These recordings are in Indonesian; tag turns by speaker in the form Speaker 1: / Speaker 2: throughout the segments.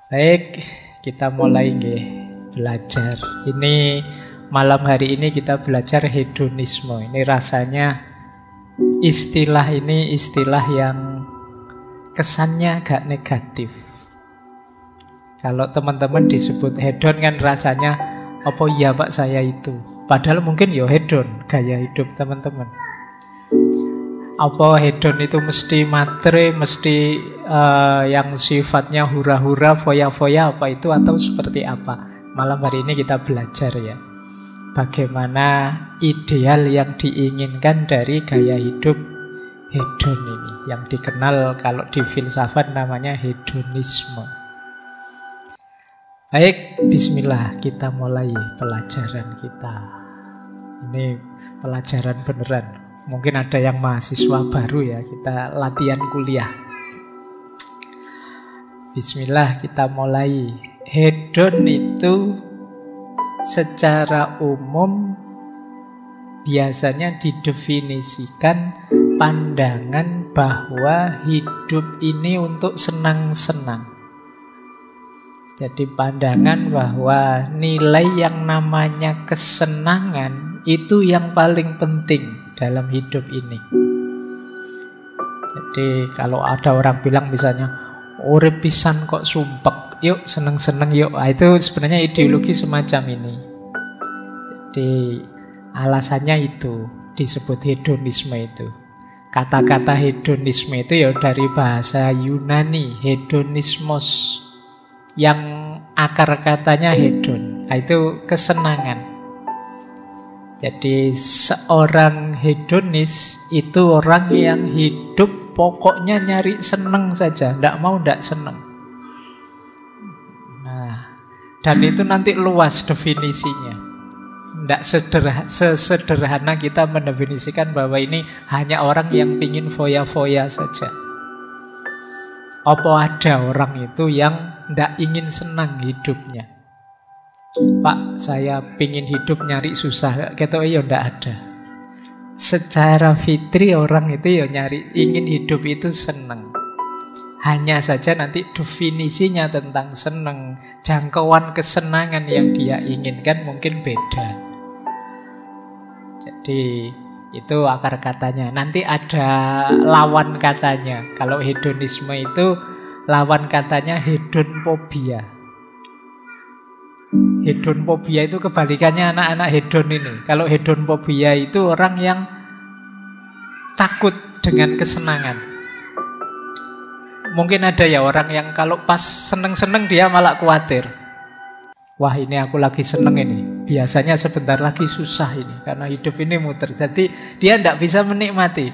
Speaker 1: Baik, kita mulai belajar. Ini malam hari ini kita belajar hedonisme. Ini rasanya istilah ini istilah yang kesannya agak negatif. Kalau teman-teman disebut hedon kan rasanya, apa iya Pak saya itu? Padahal mungkin ya hedon, gaya hidup teman-teman. Apa hedon itu mesti matre, mesti yang sifatnya hura-hura, foya-foya apa itu atau seperti apa? Malam hari ini kita belajar ya. Bagaimana ideal yang diinginkan dari gaya hidup hedon ini, yang dikenal kalau di filsafat namanya hedonisme. Baik, bismillah, kita mulai pelajaran kita. Ini pelajaran beneran. Mungkin ada yang mahasiswa baru ya, kita latihan kuliah. Bismillah, kita mulai. Hedon itu secara umum biasanya didefinisikan pandangan bahwa hidup ini untuk senang-senang. Jadi pandangan bahwa nilai yang namanya kesenangan itu yang paling penting dalam hidup ini. Jadi kalau ada orang bilang misalnya, urip pisan kok sumpek, yuk seneng-seneng yuk. Itu sebenarnya ideologi semacam ini. Jadi alasannya itu disebut hedonisme itu. Kata-kata hedonisme itu ya dari bahasa Yunani, hedonismos, yang akar katanya hedon. Itu kesenangan. Jadi seorang hedonis itu orang yang hidup pokoknya nyari seneng saja, tidak mau tidak seneng. Nah, dan itu nanti luas definisinya. Tidak sesederhana kita mendefinisikan bahwa ini hanya orang yang ingin foya-foya saja. Apa ada orang itu yang tidak ingin senang hidupnya? Pak, saya pingin hidup nyari susah. Kata ya tidak ada. Secara fitri orang itu ya nyari, ingin hidup itu senang. Hanya saja nanti definisinya tentang senang, jangkauan kesenangan yang dia inginkan mungkin beda. Jadi itu akar katanya. Nanti ada lawan katanya. Kalau hedonisme itu lawan katanya hedonfobia. Hedonfobia itu kebalikannya anak-anak hedon ini. Kalau hedonfobia itu orang yang takut dengan kesenangan. Mungkin ada ya orang yang kalau pas seneng-seneng dia malah khawatir. Wah, ini aku lagi seneng ini, biasanya sebentar lagi susah ini, karena hidup ini muter. Jadi dia tidak bisa menikmati.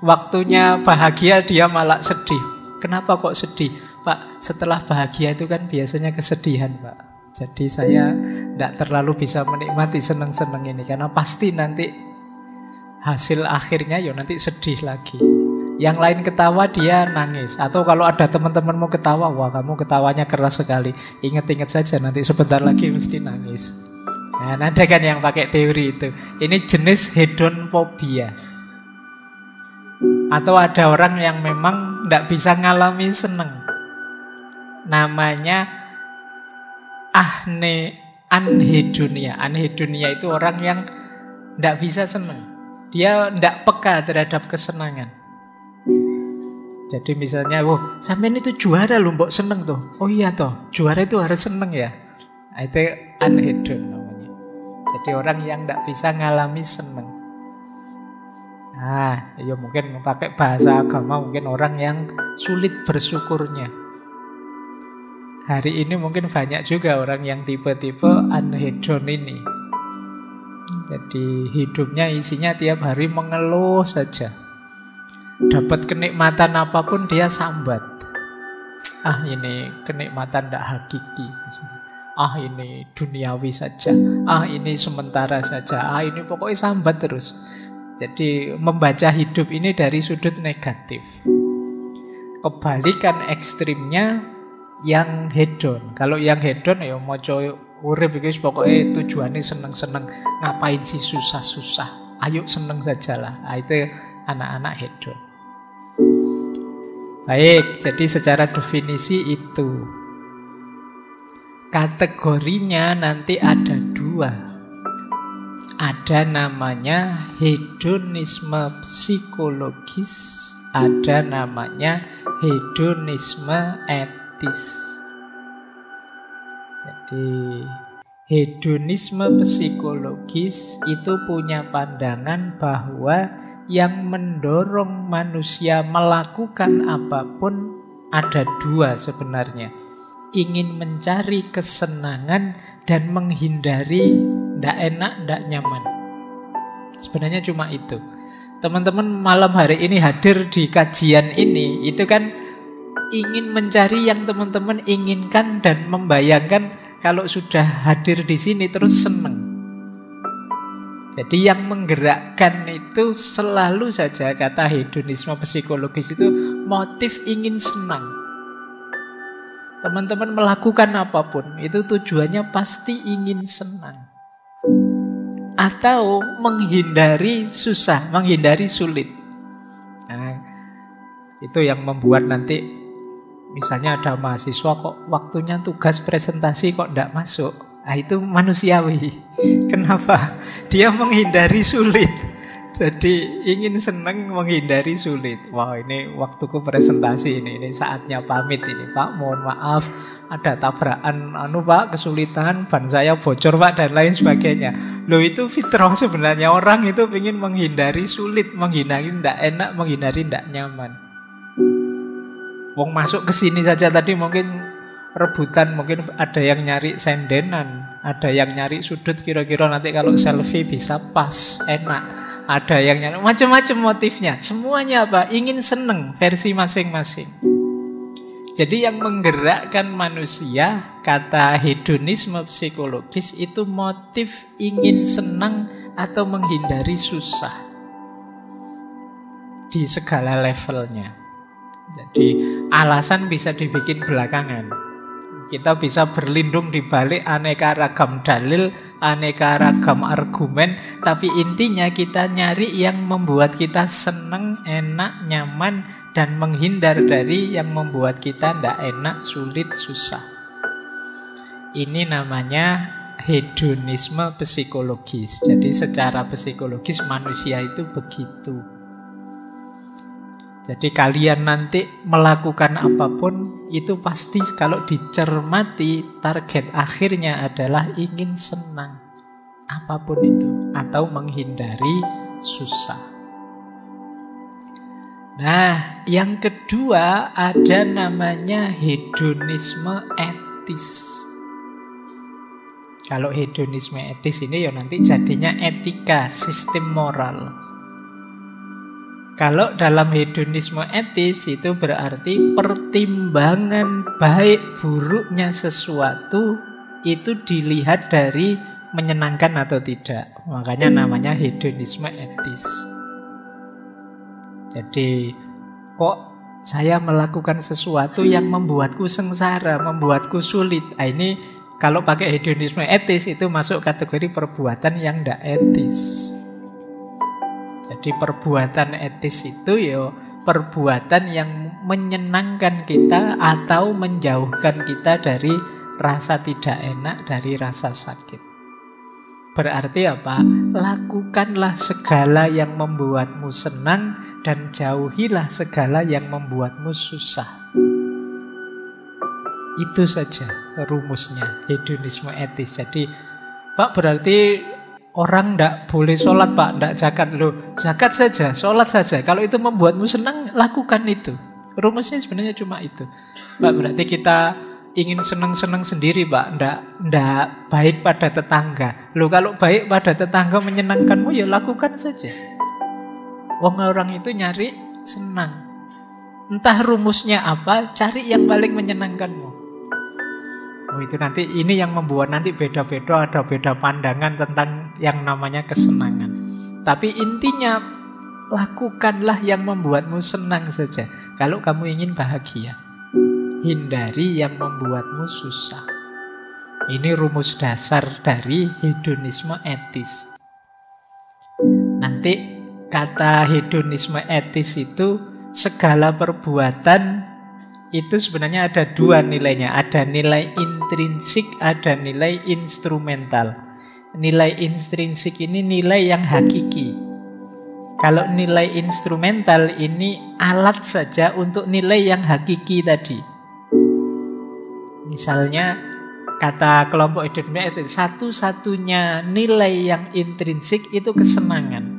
Speaker 1: Waktunya bahagia dia malah sedih. Kenapa kok sedih? Pak, setelah bahagia itu kan biasanya kesedihan, Pak. Jadi saya tidak terlalu bisa menikmati seneng-seneng ini, karena pasti nanti hasil akhirnya ya nanti sedih lagi. Yang lain ketawa dia nangis. Atau kalau ada teman-temanmu ketawa, wah kamu ketawanya keras sekali, ingat-ingat saja nanti sebentar lagi mesti nangis. Nah, ada kan yang pakai teori itu. Ini jenis hedonfobia. Atau ada orang yang memang tidak bisa ngalami seneng. Namanya anhedonia. Anhedonia itu orang yang tidak bisa seneng. Dia tidak peka terhadap kesenangan. Jadi misalnya, sampean itu juara loh, mbok seneng tuh. Oh iya toh, juara itu harus seneng ya. Itu anhedon namanya. Jadi orang yang tidak bisa ngalami seneng. Nah, ya mungkin pakai bahasa agama, mungkin orang yang sulit bersyukurnya. Hari ini mungkin banyak juga orang yang tipe-tipe anhedon ini. Jadi hidupnya isinya tiap hari mengeluh saja. Dapat kenikmatan apapun dia sambat. Ah, ini kenikmatan tidak hakiki. Ah, ini duniawi saja. Ah, ini sementara saja. Ah, ini pokoknya sambat terus. Jadi membaca hidup ini dari sudut negatif. Kebalikan ekstrimnya yang hedon. Kalau yang hedon ya moco urip iki pokoknya tujuannya seneng-seneng. Ngapain sih susah-susah? Ayo seneng sajalah. Ah, itu anak-anak hedon. Baik, jadi secara definisi itu kategorinya nanti ada dua. Ada namanya hedonisme psikologis, ada namanya hedonisme etis. Jadi hedonisme psikologis itu punya pandangan bahwa yang mendorong manusia melakukan apapun ada dua sebenarnya. Ingin mencari kesenangan dan menghindari ndak enak, ndak nyaman. Sebenarnya cuma itu. Teman-teman malam hari ini hadir di kajian ini, itu kan ingin mencari yang teman-teman inginkan dan membayangkan kalau sudah hadir di sini terus senang. Jadi yang menggerakkan itu selalu saja kata hedonisme psikologis itu motif ingin senang. Teman-teman melakukan apapun itu tujuannya pasti ingin senang. Atau menghindari susah, menghindari sulit. Nah, itu yang membuat nanti misalnya ada mahasiswa kok waktunya tugas presentasi kok tidak masuk. Nah, itu manusiawi. Kenapa? Dia menghindari sulit. Jadi ingin senang menghindari sulit. Wah, ini waktuku presentasi ini saatnya pamit ini. Pak, mohon maaf ada tabrakan Pak, kesulitan, ban saya bocor Pak dan lain sebagainya. Loh, itu fitrah sebenarnya, orang itu ingin menghindari sulit, menghindari tidak enak, menghindari tidak nyaman. Wong masuk ke sini saja tadi mungkin rebutan, mungkin ada yang nyari sendenan, ada yang nyari sudut kira-kira nanti kalau selfie bisa pas, enak. Ada yang nyari macam-macam motifnya. Semuanya apa? Ingin seneng versi masing-masing. Jadi yang menggerakkan manusia, kata hedonisme psikologis itu motif ingin senang atau menghindari susah. Di segala levelnya. Jadi alasan bisa dibikin belakangan. Kita bisa berlindung di balik aneka ragam dalil, aneka ragam argumen, tapi intinya kita nyari yang membuat kita senang, enak, nyaman, dan menghindar dari yang membuat kita tidak enak, sulit, susah. Ini namanya hedonisme psikologis. Jadi secara psikologis manusia itu begitu. Jadi kalian nanti melakukan apapun itu pasti kalau dicermati target akhirnya adalah ingin senang. Apapun itu. Atau menghindari susah. Nah, yang kedua ada namanya hedonisme etis. Kalau hedonisme etis ini ya nanti jadinya etika, sistem moral. Kalau dalam hedonisme etis itu berarti pertimbangan baik buruknya sesuatu itu dilihat dari menyenangkan atau tidak. Makanya namanya hedonisme etis. Jadi kok saya melakukan sesuatu yang membuatku sengsara, membuatku sulit. Nah, ini kalau pakai hedonisme etis itu masuk kategori perbuatan yang tidak etis. Jadi perbuatan etis itu ya perbuatan yang menyenangkan kita atau menjauhkan kita dari rasa tidak enak, dari rasa sakit. Berarti apa? Lakukanlah segala yang membuatmu senang dan jauhilah segala yang membuatmu susah. Itu saja rumusnya hedonisme etis. Jadi Pak, berarti orang tidak boleh sholat Pak, tidak zakat. Loh, zakat saja, sholat saja. Kalau itu membuatmu senang, lakukan itu. Rumusnya sebenarnya cuma itu. Pak, berarti kita ingin senang-senang sendiri Pak, tidak baik pada tetangga. Loh, kalau baik pada tetangga menyenangkanmu, ya lakukan saja. Orang itu nyari senang. Entah rumusnya apa, cari yang paling menyenangkanmu. Oh, itu nanti ini yang membuat nanti beda-beda, ada beda pandangan tentang yang namanya kesenangan. Tapi intinya lakukanlah yang membuatmu senang saja. Kalau kamu ingin bahagia, hindari yang membuatmu susah. Ini rumus dasar dari hedonisme etis. Nanti kata hedonisme etis itu segala perbuatan itu sebenarnya ada dua nilainya. Ada nilai intrinsik, ada nilai instrumental. Nilai intrinsik ini nilai yang hakiki. Kalau nilai instrumental ini alat saja untuk nilai yang hakiki tadi. Misalnya kata kelompok hedonik itu satu-satunya nilai yang intrinsik itu kesenangan.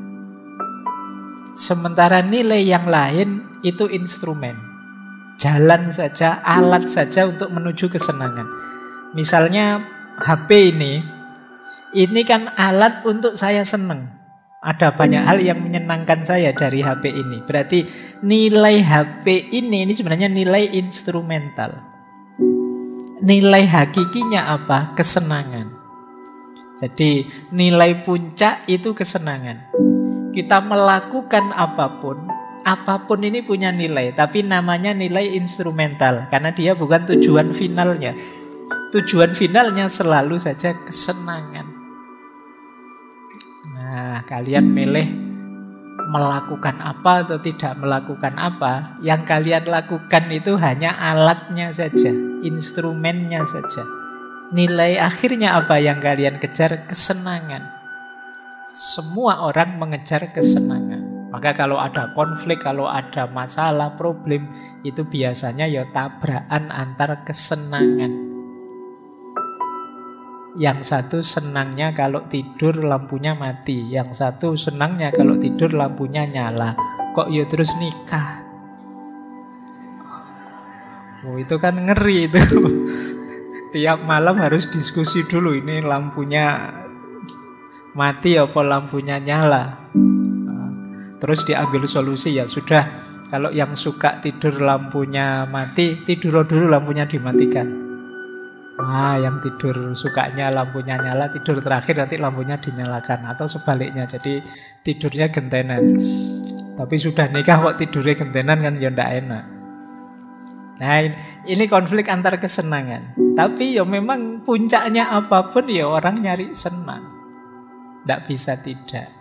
Speaker 1: Sementara nilai yang lain itu instrumen. Jalan saja, alat saja untuk menuju kesenangan. Misalnya HP ini kan alat untuk saya senang. Ada banyak hal yang menyenangkan saya dari HP ini. Berarti nilai HP ini sebenarnya nilai instrumental. Nilai hakikinya apa? Kesenangan. Jadi nilai puncak itu kesenangan. Kita melakukan apapun ini punya nilai, tapi namanya nilai instrumental karena dia bukan tujuan finalnya. Tujuan finalnya selalu saja kesenangan. Nah, kalian milih melakukan apa atau tidak melakukan apa, yang kalian lakukan itu hanya alatnya saja, instrumennya saja. Nilai akhirnya apa yang kalian kejar? Kesenangan. Semua orang mengejar kesenangan. Maka kalau ada konflik, kalau ada masalah, problem, itu biasanya ya tabrakan antar kesenangan. Yang satu senangnya kalau tidur lampunya mati, yang satu senangnya kalau tidur lampunya nyala. Kok ya terus nikah? Oh, itu kan ngeri itu. Tiap malam harus diskusi dulu, ini lampunya mati apa lampunya nyala. Terus diambil solusi, ya sudah, kalau yang suka tidur lampunya mati, tidur dulu lampunya dimatikan. Yang tidur sukanya lampunya nyala, tidur terakhir nanti lampunya dinyalakan. Atau sebaliknya, jadi tidurnya gentenan. Tapi sudah nikah kok tidurnya gentenan kan ya ndak enak. Nah, ini konflik antar kesenangan. Tapi ya memang puncaknya apapun ya orang nyari senang. Ndak bisa tidak.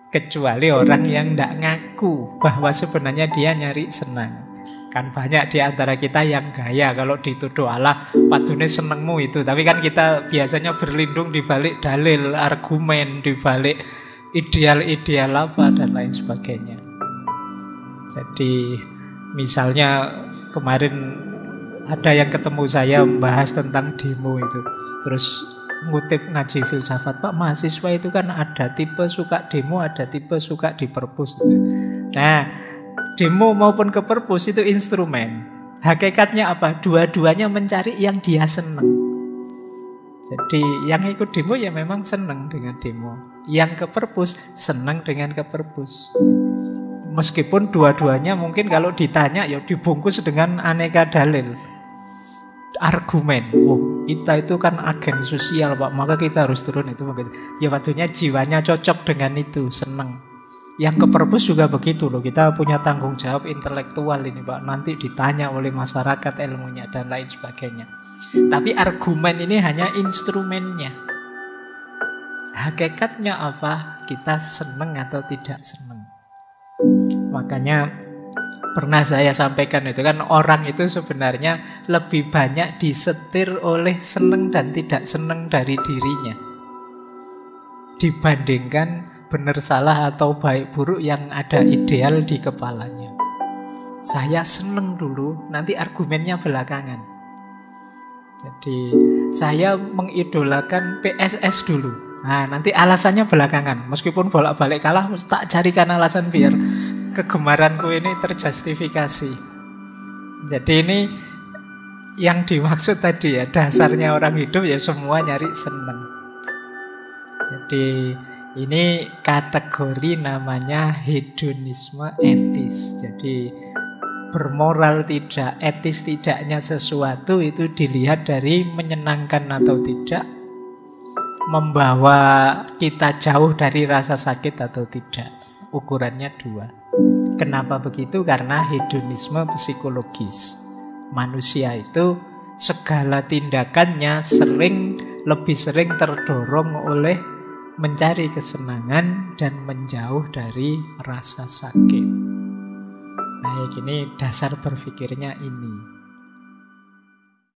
Speaker 1: Kecuali orang yang ndak ngaku bahwa sebenarnya dia nyari senang. Kan banyak di antara kita yang gaya kalau dituduh Allah padune senengmu itu. Tapi kan kita biasanya berlindung di balik dalil, argumen, di balik ideal-ideal apa dan lain sebagainya. Jadi misalnya kemarin ada yang ketemu saya membahas tentang demo itu. Terus ngutip ngaji filsafat, Pak, mahasiswa itu kan ada tipe suka demo, ada tipe suka di perpus. Nah, demo maupun ke perpus itu instrumen. Hakikatnya apa? Dua-duanya mencari yang dia senang. Jadi yang ikut demo ya memang senang dengan demo. Yang ke perpus senang dengan ke perpus. Meskipun dua-duanya mungkin kalau ditanya ya dibungkus dengan aneka dalil, argumen. Kita itu kan agen sosial, Pak, maka kita harus turun itu. Ya waktunya jiwanya cocok dengan itu, senang. Yang ke perpus juga begitu loh. Kita punya tanggung jawab intelektual ini, Pak. Nanti ditanya oleh masyarakat ilmunya dan lain sebagainya. Tapi argumen ini hanya instrumennya. Hakikatnya apa? Kita senang atau tidak senang. Makanya pernah saya sampaikan itu kan, orang itu sebenarnya lebih banyak disetir oleh senang dan tidak senang dari dirinya dibandingkan benar salah atau baik buruk yang ada ideal di kepalanya. Saya senang dulu, nanti argumennya belakangan. Jadi saya mengidolakan PSS dulu, nah nanti alasannya belakangan. Meskipun bolak-balik kalah, tak carikan alasan biar kegemaranku ini terjustifikasi. Jadi ini yang dimaksud tadi ya, dasarnya orang hidup ya semua nyari senang. Jadi ini kategori namanya hedonisme etis. Jadi bermoral tidak, etis tidaknya sesuatu itu dilihat dari menyenangkan atau tidak, membawa kita jauh dari rasa sakit atau tidak. Ukurannya dua. Kenapa begitu? Karena hedonisme psikologis. Manusia itu segala tindakannya lebih sering terdorong oleh mencari kesenangan dan menjauh dari rasa sakit. Nah, ini dasar berpikirnya ini.